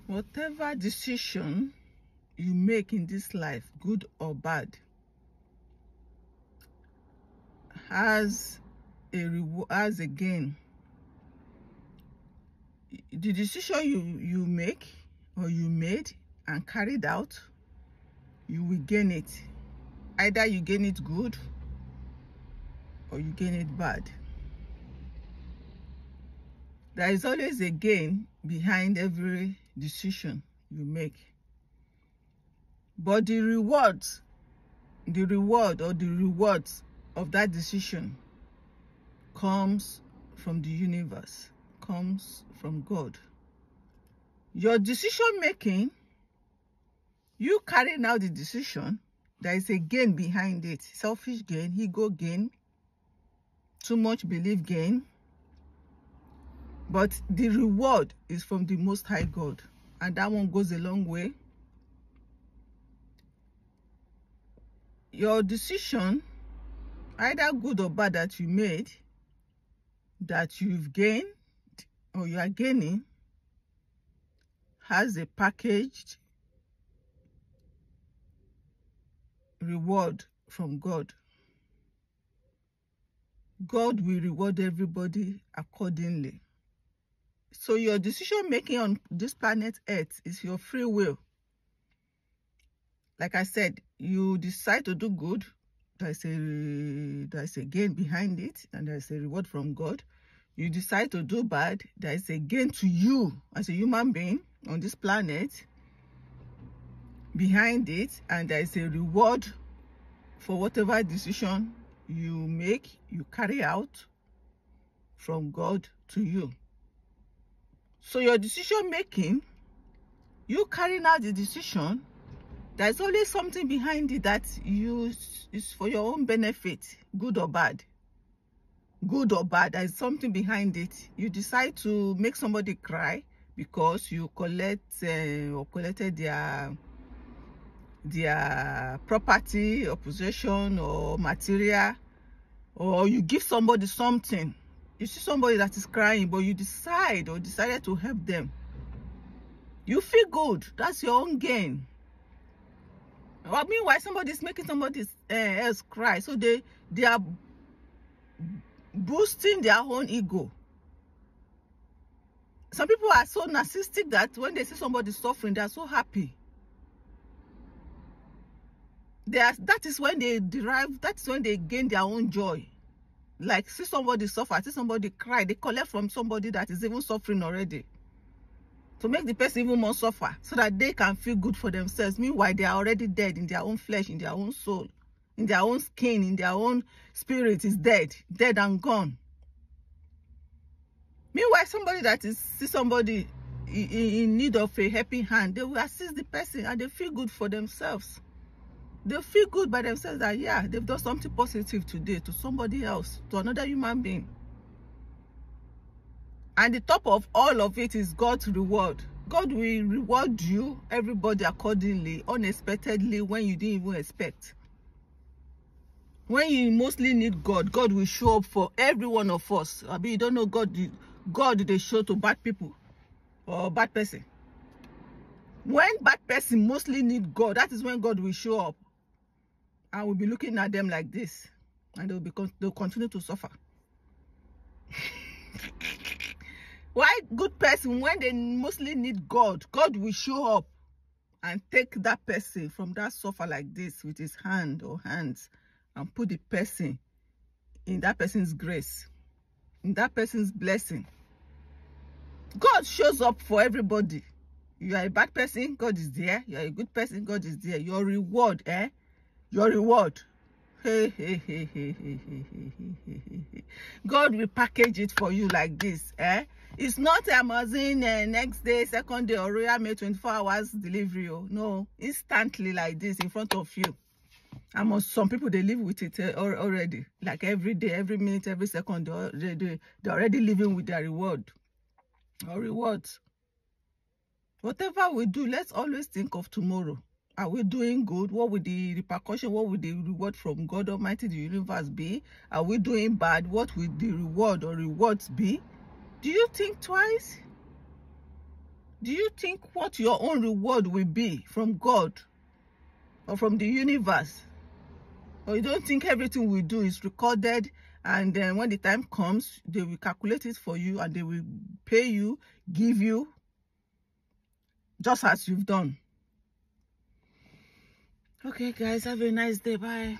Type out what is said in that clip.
Whatever decision you make in this life, good or bad, has a reward, has a gain. The decision you make or you made and carried out, you will gain it. Either you gain it good or you gain it bad. There is always a gain behind every decision you make. But the rewards of that decision comes from the universe, comes from God. Your decision making, you carrying out the decision, there is a gain behind it. Selfish gain, ego gain, too much belief gain. But the reward is from the Most High God, and that one goes a long way. Your decision, either good or bad, that you made, that you've gained or you are gaining, has a packaged reward from God. God will reward everybody accordingly. So your decision making on this planet Earth is your free will. Like I said, you decide to do good, there's a gain behind it, and there's a reward from God. You decide to do bad, there is a gain to you as a human being on this planet behind it, and there is a reward for whatever decision you make, you carry out from God to you. So your decision making, you carrying out the decision, there's always something behind it that is for your own benefit, good or bad. Good or bad, there's something behind it. You decide to make somebody cry because you collected their property or possession or material, or you give somebody something. You see somebody that is crying, but you decided to help them. You feel good. That's your own gain. Well, meanwhile, somebody is making somebody else cry, so they are boosting their own ego. Some people are so narcissistic that when they see somebody suffering, they are so happy. That is when they gain their own joy. Like, see somebody suffer, see somebody cry, they collect from somebody that is even suffering already, to make the person even more suffer, so that they can feel good for themselves. Meanwhile, they are already dead in their own flesh, in their own soul, in their own skin, in their own spirit is dead and gone. Meanwhile, somebody that see somebody in need of a helping hand, they will assist the person and they feel good for themselves. They feel good by themselves that, yeah, they've done something positive today to somebody else, to another human being. And the top of all of it is God's reward. God will reward you, everybody, accordingly, unexpectedly, when you didn't even expect. When you mostly need God, God will show up for every one of us. I mean, you don't know God they show to bad people or bad person. When bad person mostly need God, that is when God will show up. And we'll be looking at them like this, and they'll continue to suffer. Why good person, when they mostly need God, God will show up and take that person from that suffer like this with his hand or hands, and put the person in that person's grace, in that person's blessing. God shows up for everybody. You are a bad person, God is there. You are a good person, God is there. Your reward, your reward. God will package it for you like this. It's not Amazon next day, second day, or Royal Mail 24 hours delivery. No, instantly like this in front of you. And some people, they live with it already. Like every day, every minute, every second, they're already living with their reward or rewards. Whatever we do, let's always think of tomorrow. Are we doing good? What will the repercussion, what will the reward from God Almighty, the universe, be? Are we doing bad? What will the reward or rewards be? Do you think twice Do you think what your own reward will be from God or from the universe? Or you don't think everything we do is recorded, and then when the time comes, they will calculate it for you and they will pay you, give you, just as you've done? Okay, guys, have a nice day. Bye.